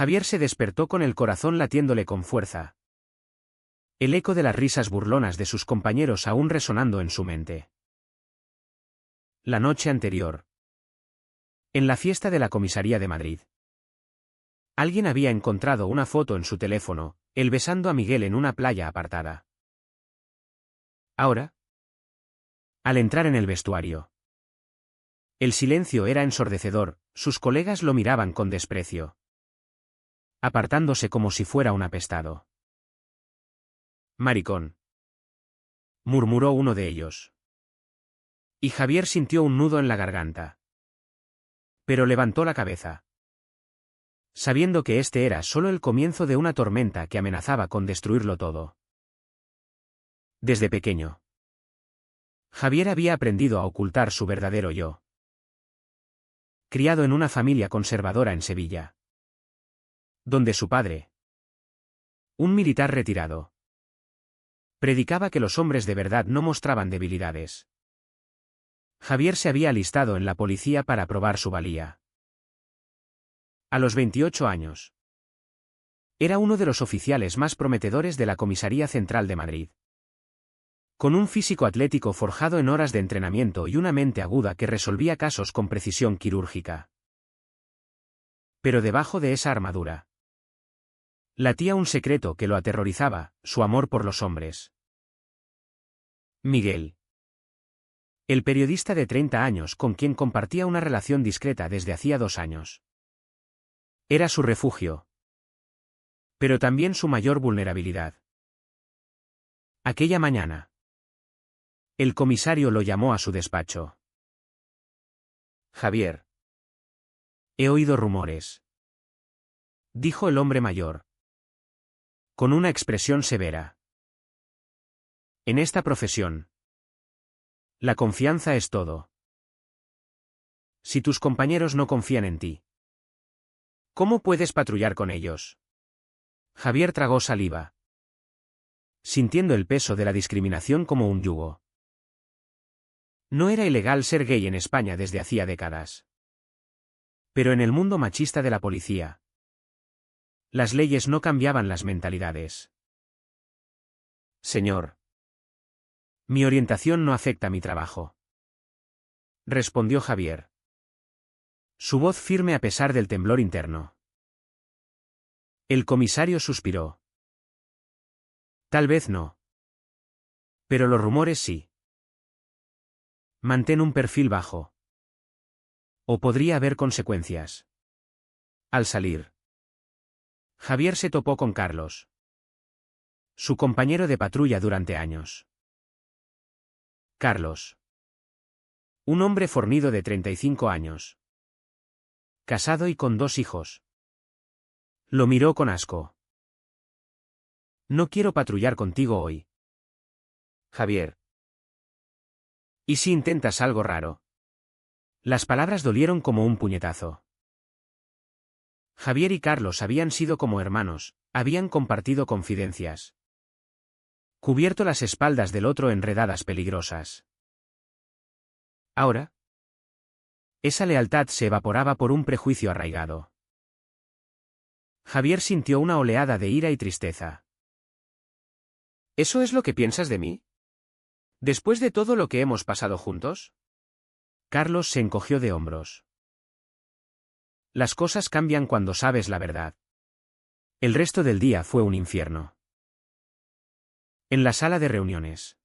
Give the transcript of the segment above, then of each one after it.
Javier se despertó con el corazón latiéndole con fuerza. El eco de las risas burlonas de sus compañeros aún resonando en su mente. La noche anterior. En la fiesta de la comisaría de Madrid. Alguien había encontrado una foto en su teléfono, él besando a Miguel en una playa apartada. Ahora, al entrar en el vestuario. El silencio era ensordecedor, sus colegas lo miraban con desprecio, apartándose como si fuera un apestado. Maricón, murmuró uno de ellos. Y Javier sintió un nudo en la garganta. Pero levantó la cabeza, sabiendo que este era solo el comienzo de una tormenta que amenazaba con destruirlo todo. Desde pequeño, Javier había aprendido a ocultar su verdadero yo. Criado en una familia conservadora en Sevilla, donde su padre, un militar retirado, predicaba que los hombres de verdad no mostraban debilidades. Javier se había alistado en la policía para probar su valía. A los 28 años. Era uno de los oficiales más prometedores de la Comisaría Central de Madrid. Con un físico atlético forjado en horas de entrenamiento y una mente aguda que resolvía casos con precisión quirúrgica. Pero debajo de esa armadura latía un secreto que lo aterrorizaba, su amor por los hombres. Miguel. El periodista de 30 años con quien compartía una relación discreta desde hacía 2 años. Era su refugio. Pero también su mayor vulnerabilidad. Aquella mañana. El comisario lo llamó a su despacho. Javier. He oído rumores, dijo el hombre mayor, con una expresión severa. En esta profesión, la confianza es todo. Si tus compañeros no confían en ti, ¿cómo puedes patrullar con ellos? Javier tragó saliva, sintiendo el peso de la discriminación como un yugo. No era ilegal ser gay en España desde hacía décadas. Pero en el mundo machista de la policía, las leyes no cambiaban las mentalidades. Señor, mi orientación no afecta mi trabajo, respondió Javier. Su voz firme a pesar del temblor interno. El comisario suspiró. Tal vez no. Pero los rumores sí. Mantén un perfil bajo. O podría haber consecuencias. Al salir, Javier se topó con Carlos, su compañero de patrulla durante años. Carlos. Un hombre fornido de 35 años. Casado y con 2 hijos. Lo miró con asco. No quiero patrullar contigo hoy, Javier. ¿Y si intentas algo raro? Las palabras dolieron como un puñetazo. Javier y Carlos habían sido como hermanos, habían compartido confidencias. Cubierto las espaldas del otro en redadas peligrosas. Ahora, esa lealtad se evaporaba por un prejuicio arraigado. Javier sintió una oleada de ira y tristeza. ¿Eso es lo que piensas de mí? ¿Después de todo lo que hemos pasado juntos? Carlos se encogió de hombros. Las cosas cambian cuando sabes la verdad. El resto del día fue un infierno. En la sala de reuniones.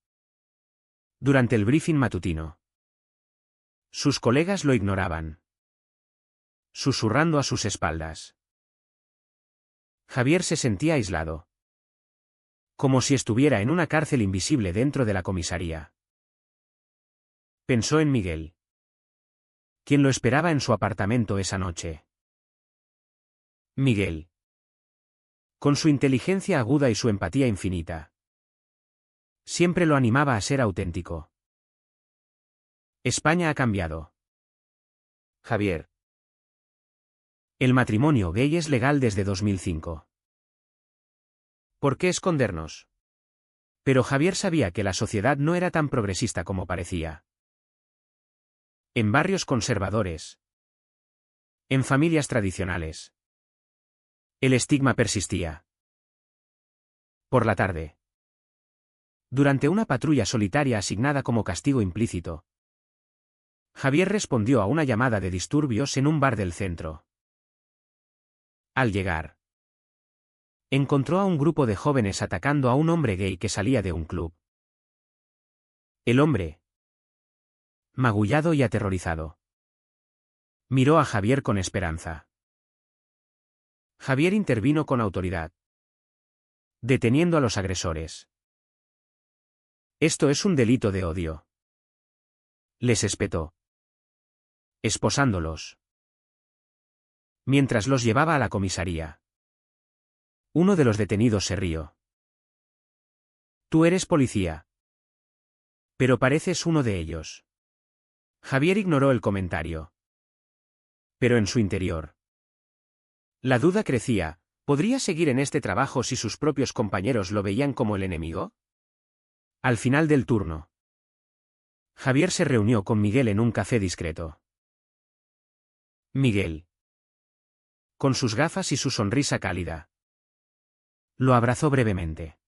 Durante el briefing matutino. Sus colegas lo ignoraban, susurrando a sus espaldas. Javier se sentía aislado. Como si estuviera en una cárcel invisible dentro de la comisaría. Pensó en Miguel, quien lo esperaba en su apartamento esa noche. Miguel. Con su inteligencia aguda y su empatía infinita. Siempre lo animaba a ser auténtico. España ha cambiado. Javier. El matrimonio gay es legal desde 2005. ¿Por qué escondernos? Pero Javier sabía que la sociedad no era tan progresista como parecía. En barrios conservadores. En familias tradicionales. El estigma persistía. Por la tarde. Durante una patrulla solitaria asignada como castigo implícito, Javier respondió a una llamada de disturbios en un bar del centro. Al llegar, encontró a un grupo de jóvenes atacando a un hombre gay que salía de un club. El hombre, magullado y aterrorizado, miró a Javier con esperanza. Javier intervino con autoridad, deteniendo a los agresores. Esto es un delito de odio. Les espetó, esposándolos. Mientras los llevaba a la comisaría, uno de los detenidos se rió. Tú eres policía. Pero pareces uno de ellos. Javier ignoró el comentario. Pero en su interior, la duda crecía. ¿Podría seguir en este trabajo si sus propios compañeros lo veían como el enemigo? Al final del turno, Javier se reunió con Miguel en un café discreto. Miguel, con sus gafas y su sonrisa cálida, lo abrazó brevemente.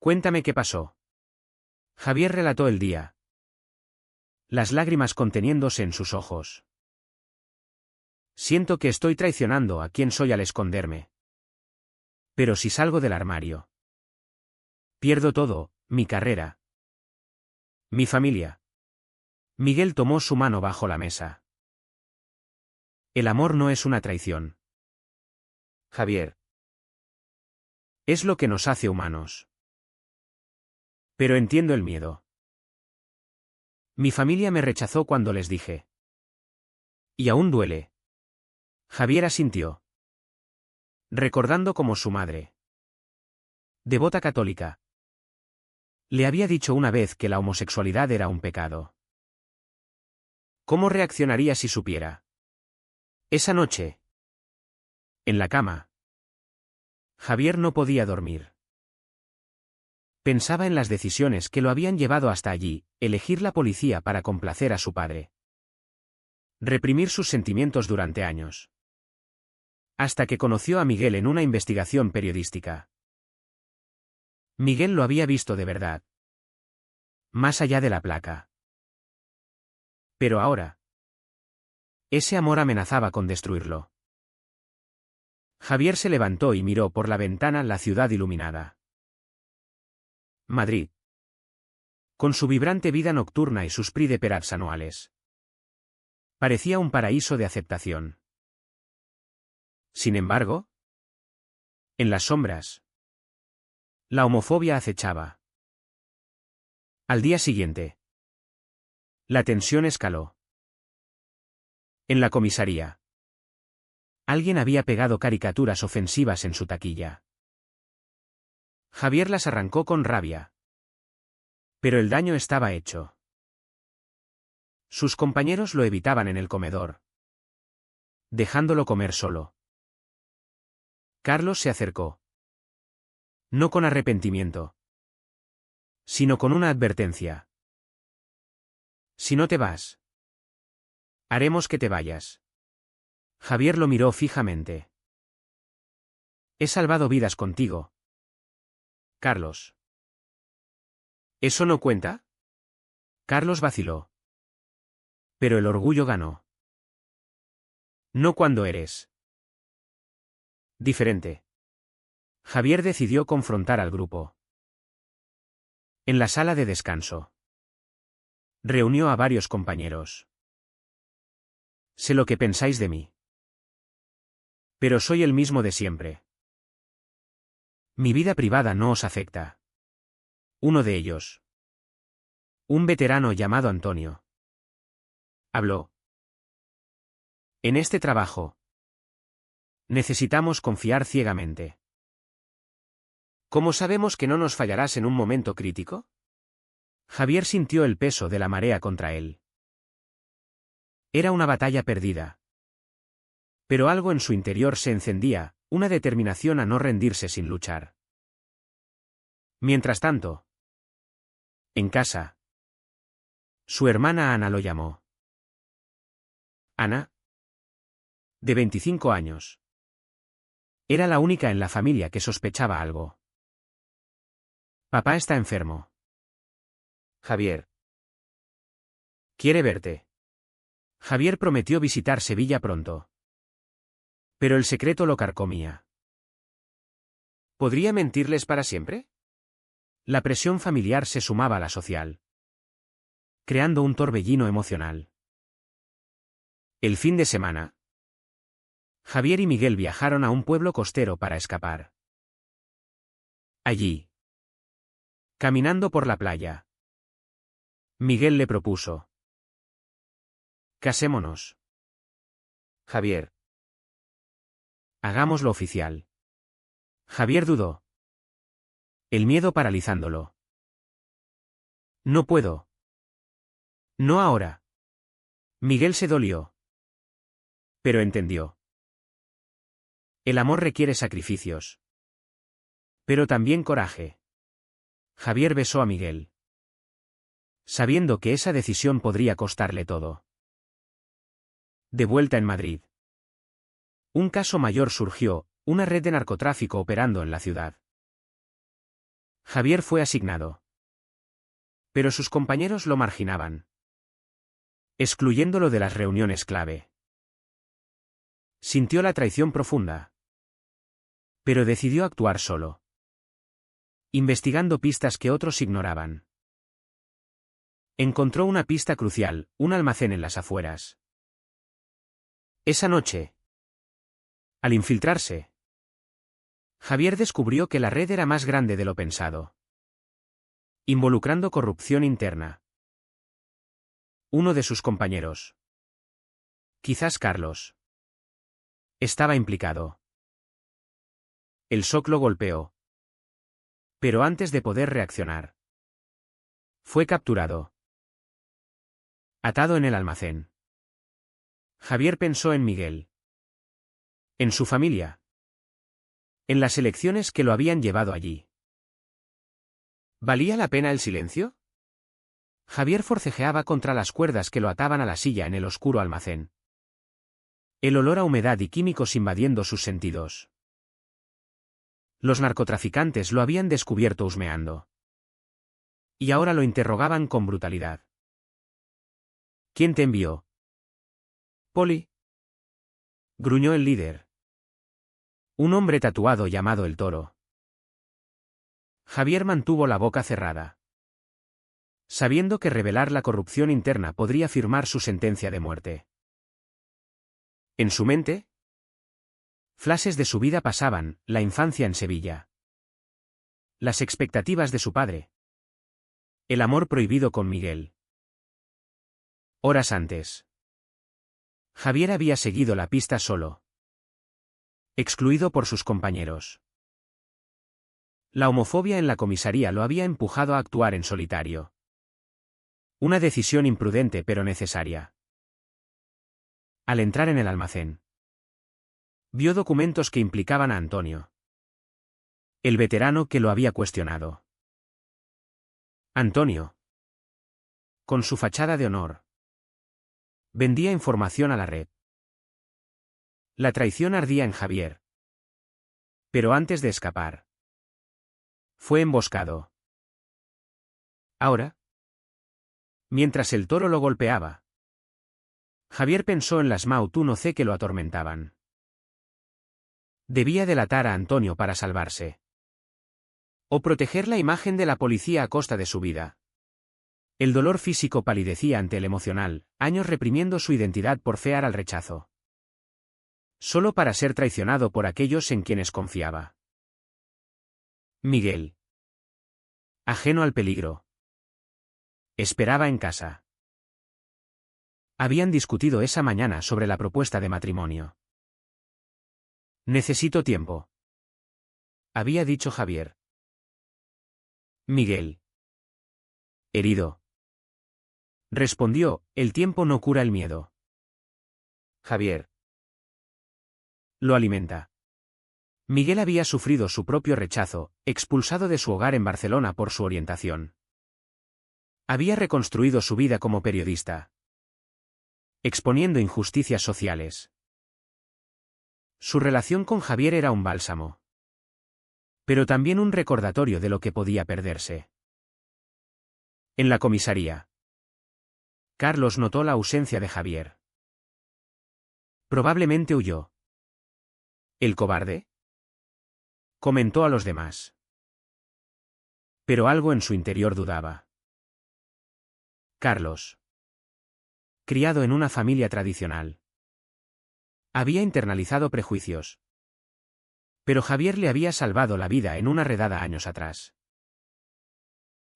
Cuéntame qué pasó. Javier relató el día, las lágrimas conteniéndose en sus ojos. Siento que estoy traicionando a quien soy al esconderme. Pero si salgo del armario, pierdo todo, mi carrera, mi familia. Miguel tomó su mano bajo la mesa. El amor no es una traición, Javier. Es lo que nos hace humanos. Pero entiendo el miedo. Mi familia me rechazó cuando les dije. Y aún duele. Javier asintió, recordando como su madre, devota católica, le había dicho una vez que la homosexualidad era un pecado. ¿Cómo reaccionaría si supiera? Esa noche, en la cama, Javier no podía dormir. Pensaba en las decisiones que lo habían llevado hasta allí, elegir la policía para complacer a su padre, reprimir sus sentimientos durante años. Hasta que conoció a Miguel en una investigación periodística. Miguel lo había visto de verdad, más allá de la placa. Pero ahora, ese amor amenazaba con destruirlo. Javier se levantó y miró por la ventana la ciudad iluminada. Madrid. Con su vibrante vida nocturna y sus prix de perats anuales. Parecía un paraíso de aceptación. Sin embargo, en las sombras, la homofobia acechaba. Al día siguiente, la tensión escaló. En la comisaría, alguien había pegado caricaturas ofensivas en su taquilla. Javier las arrancó con rabia. Pero el daño estaba hecho. Sus compañeros lo evitaban en el comedor, dejándolo comer solo. Carlos se acercó. No con arrepentimiento, sino con una advertencia. Si no te vas, haremos que te vayas. Javier lo miró fijamente. He salvado vidas contigo, Carlos. ¿Eso no cuenta? Carlos vaciló. Pero el orgullo ganó. No cuando eres diferente. Javier decidió confrontar al grupo. En la sala de descanso, reunió a varios compañeros. Sé lo que pensáis de mí. Pero soy el mismo de siempre. Mi vida privada no os afecta. Uno de ellos, un veterano llamado Antonio, habló. En este trabajo, necesitamos confiar ciegamente. ¿Cómo sabemos que no nos fallarás en un momento crítico? Javier sintió el peso de la marea contra él. Era una batalla perdida. Pero algo en su interior se encendía, una determinación a no rendirse sin luchar. Mientras tanto, en casa, su hermana Ana lo llamó. Ana, de 25 años, Era la única en la familia que sospechaba algo. Papá está enfermo. Javier. Quiere verte. Javier prometió visitar Sevilla pronto. Pero el secreto lo carcomía. ¿Podría mentirles para siempre? La presión familiar se sumaba a la social, creando un torbellino emocional. El fin de semana, Javier y Miguel viajaron a un pueblo costero para escapar. Allí, caminando por la playa, Miguel le propuso: casémonos. Javier. Hagámoslo oficial. Javier dudó, el miedo paralizándolo. No puedo. No ahora. Miguel se dolió, pero entendió. El amor requiere sacrificios, pero también coraje. Javier besó a Miguel, sabiendo que esa decisión podría costarle todo. De vuelta en Madrid, un caso mayor surgió, una red de narcotráfico operando en la ciudad. Javier fue asignado, pero sus compañeros lo marginaban, excluyéndolo de las reuniones clave. Sintió la traición profunda, pero decidió actuar solo, investigando pistas que otros ignoraban. Encontró una pista crucial, un almacén en las afueras. Esa noche, al infiltrarse, Javier descubrió que la red era más grande de lo pensado, involucrando corrupción interna. Uno de sus compañeros, quizás Carlos, estaba implicado. El shock lo golpeó, pero antes de poder reaccionar, fue capturado. Atado en el almacén, Javier pensó en Miguel, en su familia, en las elecciones que lo habían llevado allí. ¿Valía la pena el silencio? Javier forcejeaba contra las cuerdas que lo ataban a la silla en el oscuro almacén. El olor a humedad y químicos invadiendo sus sentidos. Los narcotraficantes lo habían descubierto husmeando. Y ahora lo interrogaban con brutalidad. ¿Quién te envió? Poli. Gruñó el líder. Un hombre tatuado llamado el Toro. Javier mantuvo la boca cerrada, sabiendo que revelar la corrupción interna podría firmar su sentencia de muerte. En su mente, flashes de su vida pasaban, la infancia en Sevilla, las expectativas de su padre, el amor prohibido con Miguel. Horas antes, Javier había seguido la pista solo, excluido por sus compañeros. La homofobia en la comisaría lo había empujado a actuar en solitario. Una decisión imprudente pero necesaria. Al entrar en el almacén, vio documentos que implicaban a Antonio, el veterano que lo había cuestionado. Antonio, con su fachada de honor, vendía información a la red. La traición ardía en Javier. Pero antes de escapar, fue emboscado. Ahora, mientras el Toro lo golpeaba, Javier pensó en las Mau no C que lo atormentaban. Debía delatar a Antonio para salvarse. O proteger la imagen de la policía a costa de su vida. El dolor físico palidecía ante el emocional, años reprimiendo su identidad por fear al rechazo. Solo para ser traicionado por aquellos en quienes confiaba. Miguel, ajeno al peligro, esperaba en casa. Habían discutido esa mañana sobre la propuesta de matrimonio. Necesito tiempo, había dicho Javier. Miguel, herido, respondió: el tiempo no cura el miedo. Javier, lo alimenta. Miguel había sufrido su propio rechazo, expulsado de su hogar en Barcelona por su orientación. Había reconstruido su vida como periodista, exponiendo injusticias sociales. Su relación con Javier era un bálsamo. Pero también un recordatorio de lo que podía perderse. En la comisaría. Carlos notó la ausencia de Javier. Probablemente huyó. ¿El cobarde? Comentó a los demás. Pero algo en su interior dudaba. Carlos. Criado en una familia tradicional. Había internalizado prejuicios. Pero Javier le había salvado la vida en una redada años atrás.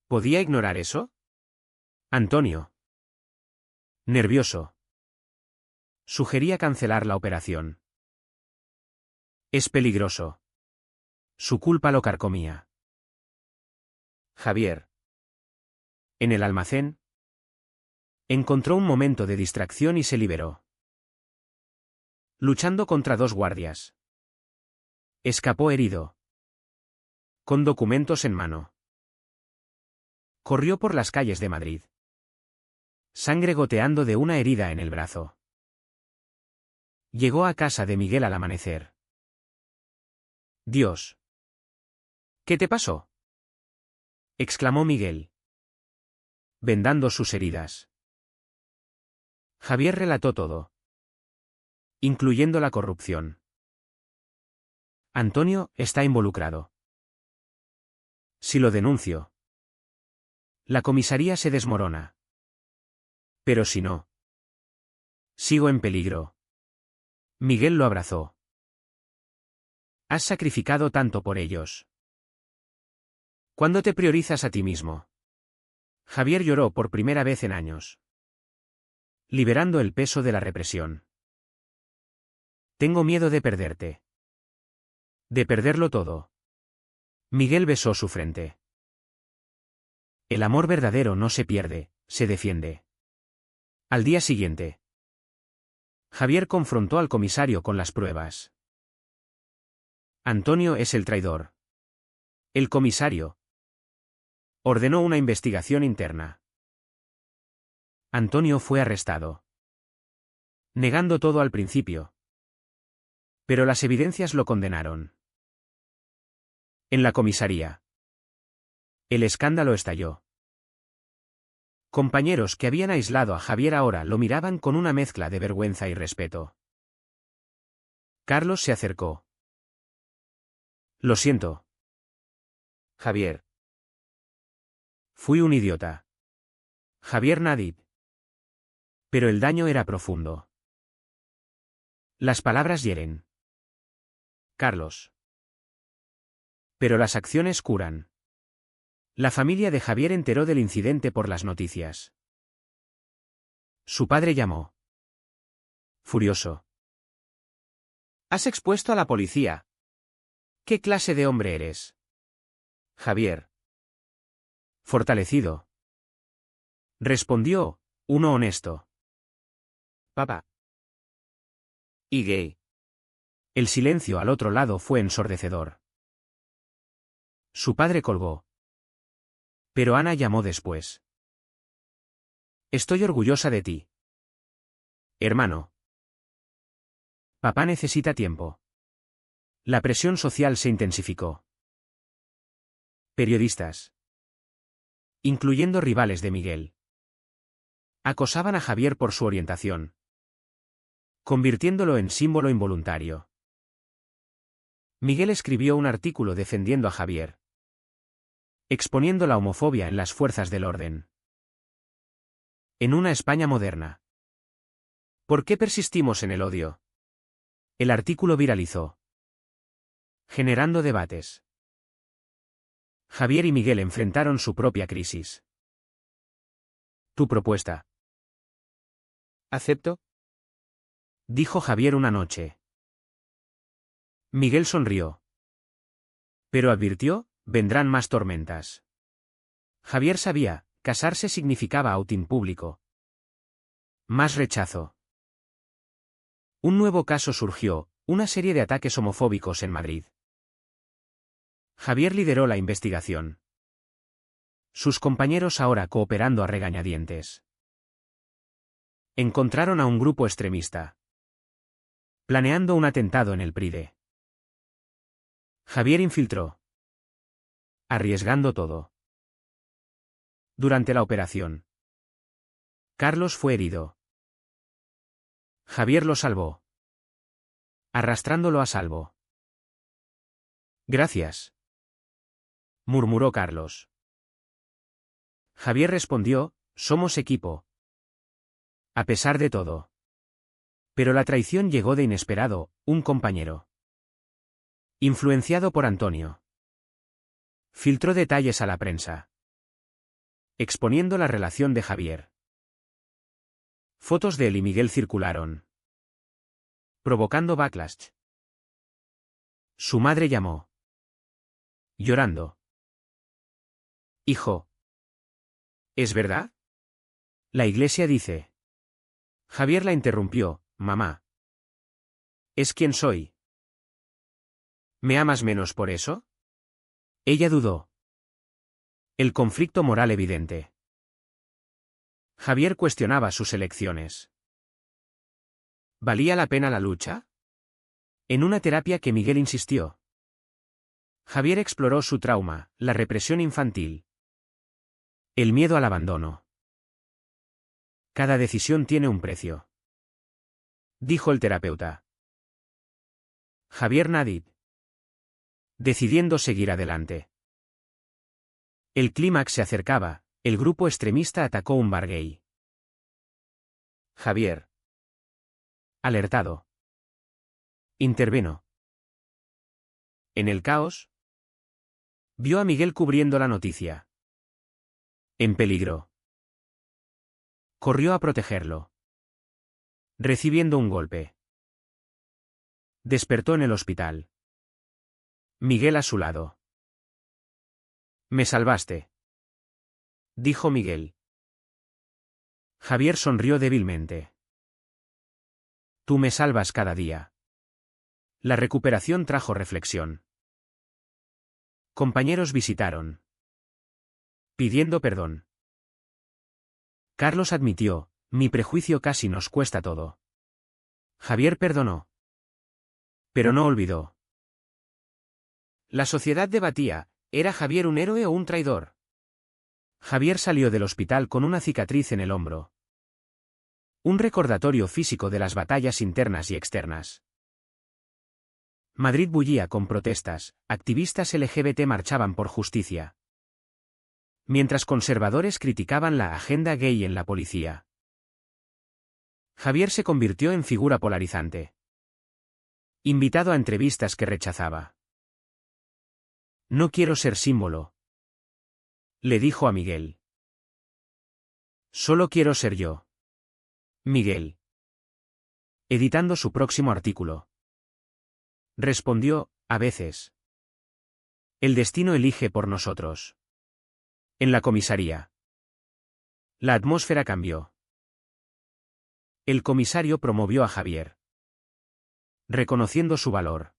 ¿Podía ignorar eso? Antonio. Nervioso. Sugería cancelar la operación. Es peligroso. Su culpa lo carcomía. Javier. En el almacén. Encontró un momento de distracción y se liberó. Luchando contra 2 guardias. Escapó herido. Con documentos en mano. Corrió por las calles de Madrid. Sangre goteando de una herida en el brazo. Llegó a casa de Miguel al amanecer. Dios. ¿Qué te pasó? Exclamó Miguel, vendando sus heridas. Javier relató todo. Incluyendo la corrupción. Antonio está involucrado. Si lo denuncio. La comisaría se desmorona. Pero si no. Sigo en peligro. Miguel lo abrazó. Has sacrificado tanto por ellos. ¿Cuándo te priorizas a ti mismo? Javier lloró por primera vez en años. Liberando el peso de la represión. Tengo miedo de perderte. De perderlo todo. Miguel besó su frente. El amor verdadero no se pierde, se defiende. Al día siguiente. Javier confrontó al comisario con las pruebas. Antonio es el traidor. El comisario ordenó una investigación interna. Antonio fue arrestado. Negando todo al principio. Pero las evidencias lo condenaron. En la comisaría. El escándalo estalló. Compañeros que habían aislado a Javier ahora lo miraban con una mezcla de vergüenza y respeto. Carlos se acercó. Lo siento. Javier. Fui un idiota. Javier Nadib. Pero el daño era profundo. Las palabras hieren. Carlos. Pero las acciones curan. La familia de Javier enteró del incidente por las noticias. Su padre llamó. Furioso. Has expuesto a la policía. ¿Qué clase de hombre eres? Javier. Fortalecido. Respondió, uno honesto. Papá. Y gay. El silencio al otro lado fue ensordecedor. Su padre colgó. Pero Ana llamó después. Estoy orgullosa de ti. Hermano. Papá necesita tiempo. La presión social se intensificó. Periodistas. Incluyendo rivales de Miguel. Acosaban a Javier por su orientación. Convirtiéndolo en símbolo involuntario. Miguel escribió un artículo defendiendo a Javier. Exponiendo la homofobia en las fuerzas del orden. En una España moderna. ¿Por qué persistimos en el odio? El artículo viralizó. Generando debates. Javier y Miguel enfrentaron su propia crisis. Tu propuesta. ¿Acepto? Dijo Javier una noche. Miguel sonrió. Pero advirtió, vendrán más tormentas. Javier sabía, casarse significaba outing público. Más rechazo. Un nuevo caso surgió, una serie de ataques homofóbicos en Madrid. Javier lideró la investigación. Sus compañeros ahora cooperando a regañadientes. Encontraron a un grupo extremista. planeando un atentado en el Pride. Javier infiltró. Arriesgando todo. Durante la operación, Carlos fue herido. Javier lo salvó, arrastrándolo a salvo. Gracias, murmuró Carlos. Javier respondió, somos equipo. A pesar de todo. Pero la traición llegó de inesperado, un compañero. Influenciado por Antonio. Filtró detalles a la prensa. Exponiendo la relación de Javier. Fotos de él y Miguel circularon. Provocando backlash. Su madre llamó. Llorando. Hijo. ¿Es verdad? La iglesia dice. Javier la interrumpió, mamá. ¿Es quien soy? ¿Me amas menos por eso? Ella dudó. El conflicto moral evidente. Javier cuestionaba sus elecciones. ¿Valía la pena la lucha? En una terapia que Miguel insistió. Javier exploró su trauma, la represión infantil. El miedo al abandono. Cada decisión tiene un precio. Dijo el terapeuta. Javier Nadid. Decidiendo seguir adelante. El clímax se acercaba, el grupo extremista atacó un bar gay. Javier. Alertado. Intervino. En el caos. Vio a Miguel cubriendo la noticia. En peligro. Corrió a protegerlo. Recibiendo un golpe. Despertó en el hospital. Miguel a su lado. Me salvaste. Dijo Miguel. Javier sonrió débilmente. Tú me salvas cada día. La recuperación trajo reflexión. Compañeros visitaron. Pidiendo perdón. Carlos admitió, mi prejuicio casi nos cuesta todo. Javier perdonó. Pero no olvidó. La sociedad debatía, ¿era Javier un héroe o un traidor? Javier salió del hospital con una cicatriz en el hombro. Un recordatorio físico de las batallas internas y externas. Madrid bullía con protestas, activistas LGBT marchaban por justicia. Mientras conservadores criticaban la agenda gay en la policía. Javier se convirtió en figura polarizante. Invitado a entrevistas que rechazaba. No quiero ser símbolo. Le dijo a Miguel. Solo quiero ser yo. Miguel. Editando su próximo artículo. Respondió, a veces. El destino elige por nosotros. En la comisaría. La atmósfera cambió. El comisario promovió a Javier. Reconociendo su valor.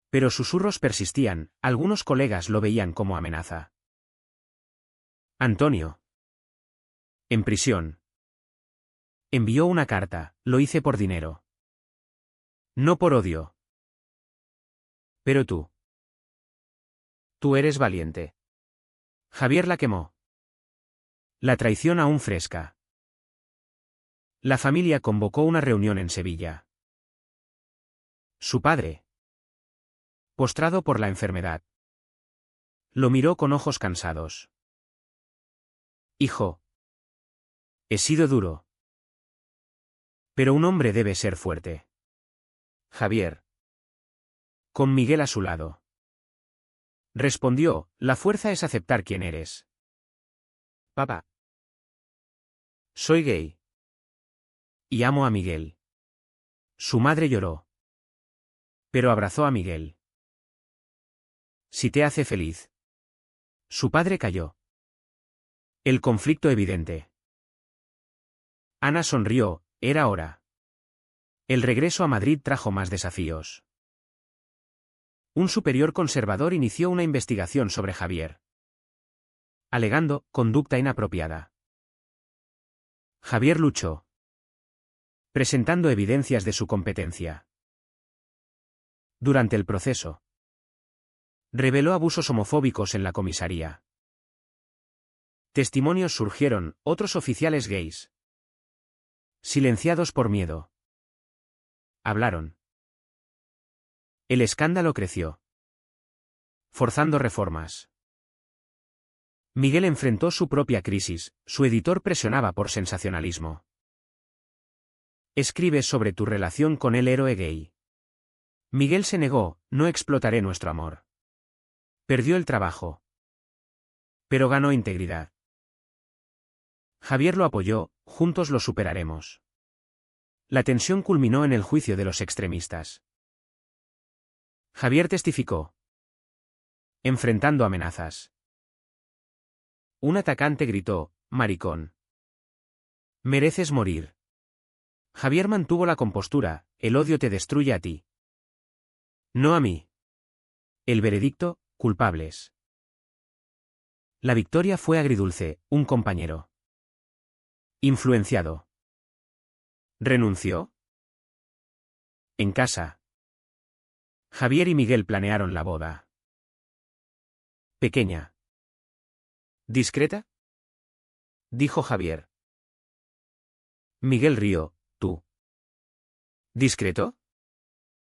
Pero susurros persistían, algunos colegas lo veían como amenaza. Antonio. En prisión. Envió una carta, lo hice por dinero. No por odio. Pero tú. Tú eres valiente. Javier la quemó. La traición aún fresca. La familia convocó una reunión en Sevilla. Su padre. Postrado por la enfermedad. Lo miró con ojos cansados. Hijo. He sido duro. Pero un hombre debe ser fuerte. Javier. Con Miguel a su lado. Respondió, la fuerza es aceptar quién eres. Papá. Soy gay. Y amo a Miguel. Su madre lloró. Pero abrazó a Miguel. Si te hace feliz. Su padre calló. El conflicto evidente. Ana sonrió, era hora. El regreso a Madrid trajo más desafíos. Un superior conservador inició una investigación sobre Javier. Alegando conducta inapropiada. Javier luchó. presentando evidencias de su competencia. Durante el proceso, reveló abusos homofóbicos en la comisaría. Testimonios surgieron, otros oficiales gays, silenciados por miedo, hablaron. El escándalo creció, forzando reformas. Miguel enfrentó su propia crisis, su editor presionaba por sensacionalismo. Escribe sobre tu relación con el héroe gay. Miguel se negó, no explotaré nuestro amor. Perdió el trabajo, pero ganó integridad. Javier lo apoyó, juntos lo superaremos. La tensión culminó en el juicio de los extremistas. Javier testificó, enfrentando amenazas. Un atacante gritó, maricón. Mereces morir. Javier mantuvo la compostura, el odio te destruye a ti. No a mí. El veredicto, culpables. La victoria fue agridulce, un compañero. Influenciado. ¿Renunció? En casa. Javier y Miguel planearon la boda. Pequeña. ¿Discreta? Dijo Javier. Miguel rió, tú. ¿Discreto?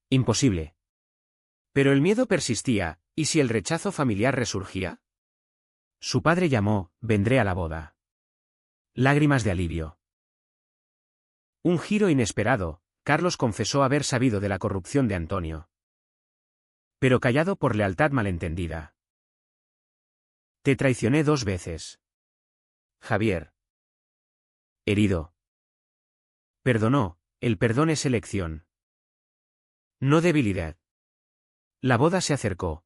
Imposible. Pero el miedo persistía, ¿y si el rechazo familiar resurgía? Su padre llamó, vendré a la boda. Lágrimas de alivio. Un giro inesperado, Carlos confesó haber sabido de la corrupción de Antonio. Pero callado por lealtad malentendida. Te traicioné 2 veces. Javier. Herido. Perdonó, el perdón es elección. No debilidad. La boda se acercó.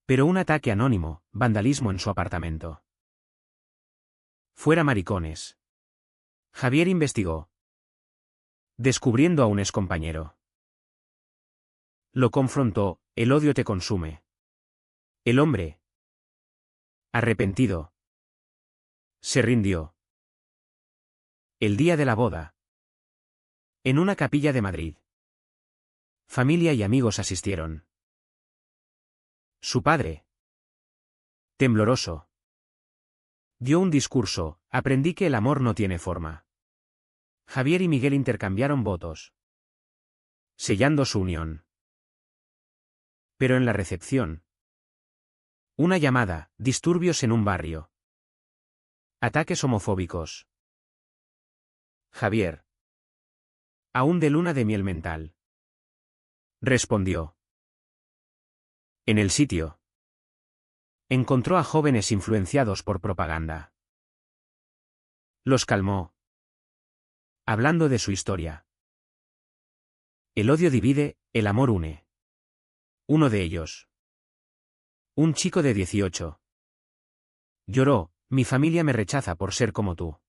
Pero un ataque anónimo, vandalismo en su apartamento. Fuera maricones. Javier investigó. Descubriendo a un excompañero. Lo confrontó, el odio te consume. El hombre. Arrepentido. Se rindió. El día de la boda. En una capilla de Madrid. Familia y amigos asistieron. Su padre. Tembloroso. Dio un discurso, aprendí que el amor no tiene forma. Javier y Miguel intercambiaron votos, sellando su unión. Pero en la recepción. Una llamada, disturbios en un barrio. Ataques homofóbicos. Javier. Aún de luna de miel mental. Respondió. En el sitio. Encontró a jóvenes influenciados por propaganda. Los calmó. Hablando de su historia. El odio divide, el amor une. Uno de ellos. Un chico de 18. Lloró, mi familia me rechaza por ser como tú.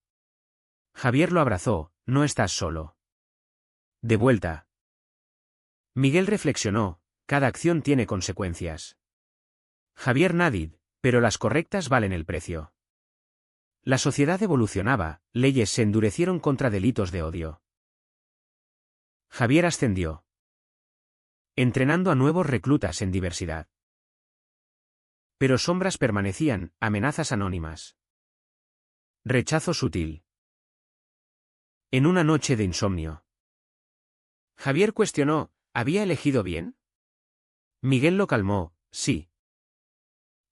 Javier lo abrazó, no estás solo. De vuelta. Miguel reflexionó, cada acción tiene consecuencias. Javier Nadid, pero las correctas valen el precio. La sociedad evolucionaba, leyes se endurecieron contra delitos de odio. Javier ascendió. Entrenando a nuevos reclutas en diversidad. Pero sombras permanecían, amenazas anónimas. Rechazo sutil. En una noche de insomnio. Javier cuestionó, ¿había elegido bien? Miguel lo calmó, sí.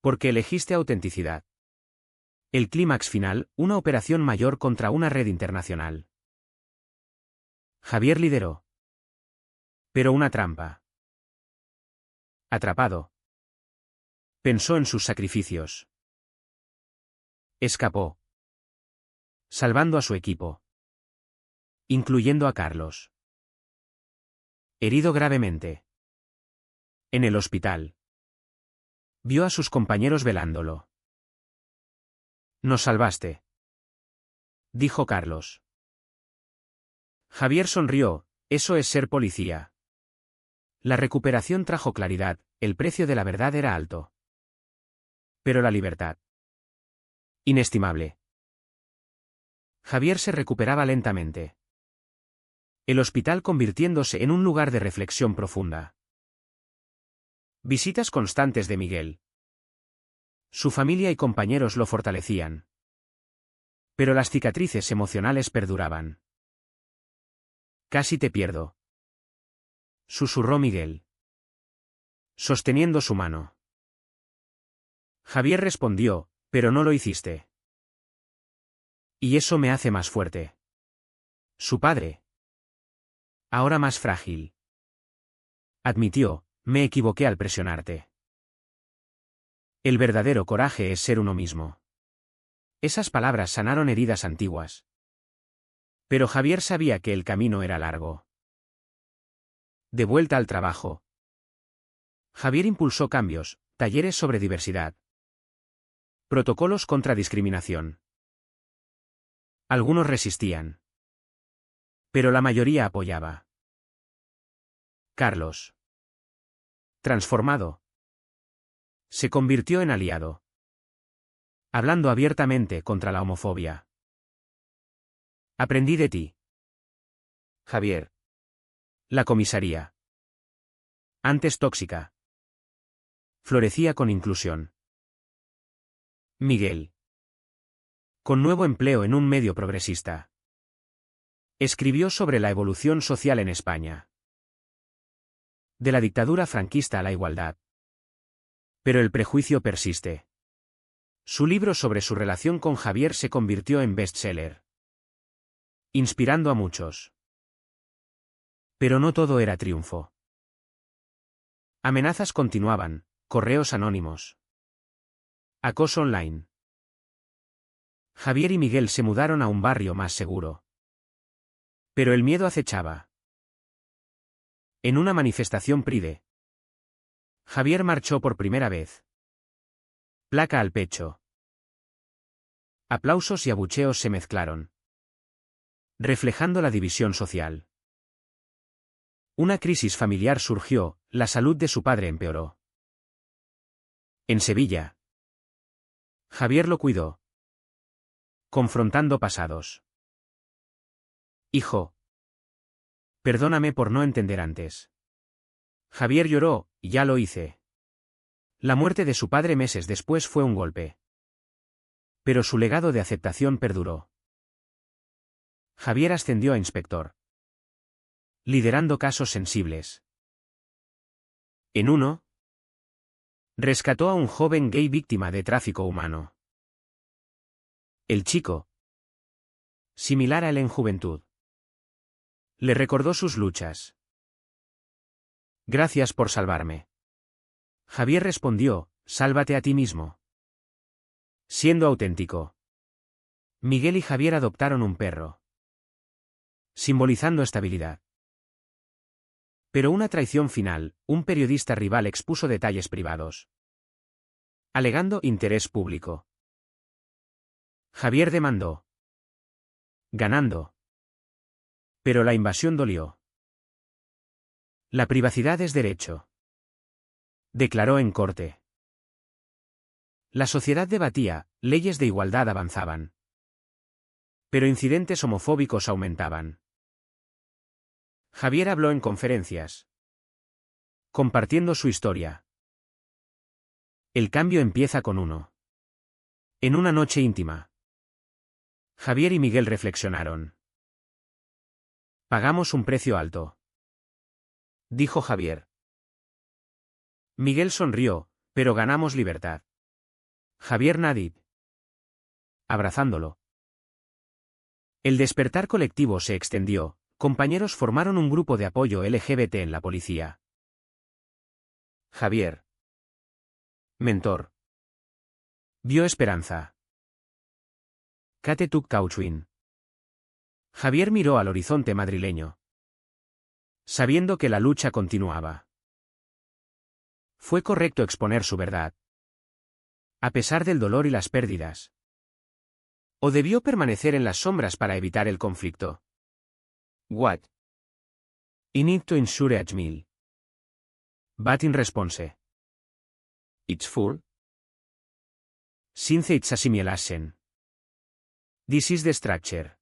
Porque elegiste autenticidad. El clímax final, una operación mayor contra una red internacional. Javier lideró. Pero una trampa. Atrapado. Pensó en sus sacrificios. Escapó. Salvando a su equipo. Incluyendo a Carlos. Herido gravemente. En el hospital. Vio a sus compañeros velándolo. Nos salvaste. Dijo Carlos. Javier sonrió, eso es ser policía. La recuperación trajo claridad, el precio de la verdad era alto. Pero la libertad. Inestimable. Javier se recuperaba lentamente. El hospital convirtiéndose en un lugar de reflexión profunda. Visitas constantes de Miguel. Su familia y compañeros lo fortalecían. Pero las cicatrices emocionales perduraban. Casi te pierdo, susurró Miguel, sosteniendo su mano. Javier respondió, pero no lo hiciste. Y eso me hace más fuerte. Su padre. Ahora más frágil. Admitió, me equivoqué al presionarte. El verdadero coraje es ser uno mismo. Esas palabras sanaron heridas antiguas. Pero Javier sabía que el camino era largo. De vuelta al trabajo. Javier impulsó cambios, talleres sobre diversidad. Protocolos contra discriminación. Algunos resistían. Pero la mayoría apoyaba. Carlos. Transformado. Se convirtió en aliado. Hablando abiertamente contra la homofobia. Aprendí de ti, Javier. La comisaría. Antes tóxica. Florecía con inclusión. Miguel. Con nuevo empleo en un medio progresista. Escribió sobre la evolución social en España. De la dictadura franquista a la igualdad. Pero el prejuicio persiste. Su libro sobre su relación con Javier se convirtió en bestseller, inspirando a muchos. Pero no todo era triunfo. Amenazas continuaban, correos anónimos. Acoso online. Javier y Miguel se mudaron a un barrio más seguro. Pero el miedo acechaba. En una manifestación Pride, Javier marchó por primera vez. Placa al pecho. Aplausos y abucheos se mezclaron, reflejando la división social. Una crisis familiar surgió, la salud de su padre empeoró. En Sevilla, Javier lo cuidó, confrontando pasados. Hijo, perdóname por no entender antes. Javier lloró, ya lo hice. La muerte de su padre meses después fue un golpe. Pero su legado de aceptación perduró. Javier ascendió a inspector, liderando casos sensibles. En uno, rescató a un joven gay víctima de tráfico humano. El chico, similar a él en juventud, le recordó sus luchas. Gracias por salvarme. Javier respondió, sálvate a ti mismo. Siendo auténtico. Miguel y Javier adoptaron un perro, simbolizando estabilidad. Pero una traición final, un periodista rival expuso detalles privados, alegando interés público. Javier demandó, ganando. Pero la invasión dolió. La privacidad es derecho, declaró en corte. La sociedad debatía, leyes de igualdad avanzaban. Pero incidentes homofóbicos aumentaban. Javier habló en conferencias, compartiendo su historia. El cambio empieza con uno. En una noche íntima, Javier y Miguel reflexionaron. Pagamos un precio alto, dijo Javier. Miguel sonrió, pero ganamos libertad. Javier Nadib, abrazándolo. El despertar colectivo se extendió, compañeros formaron un grupo de apoyo LGBT en la policía. Javier, mentor, vio esperanza. Kate Tuk Kauchwin. Javier miró al horizonte madrileño, sabiendo que la lucha continuaba. Fue correcto exponer su verdad, a pesar del dolor y las pérdidas. ¿O debió permanecer en las sombras para evitar el conflicto? What? I need to ensure a meal. But in response. It's full. Since it's a simulation. This is the structure.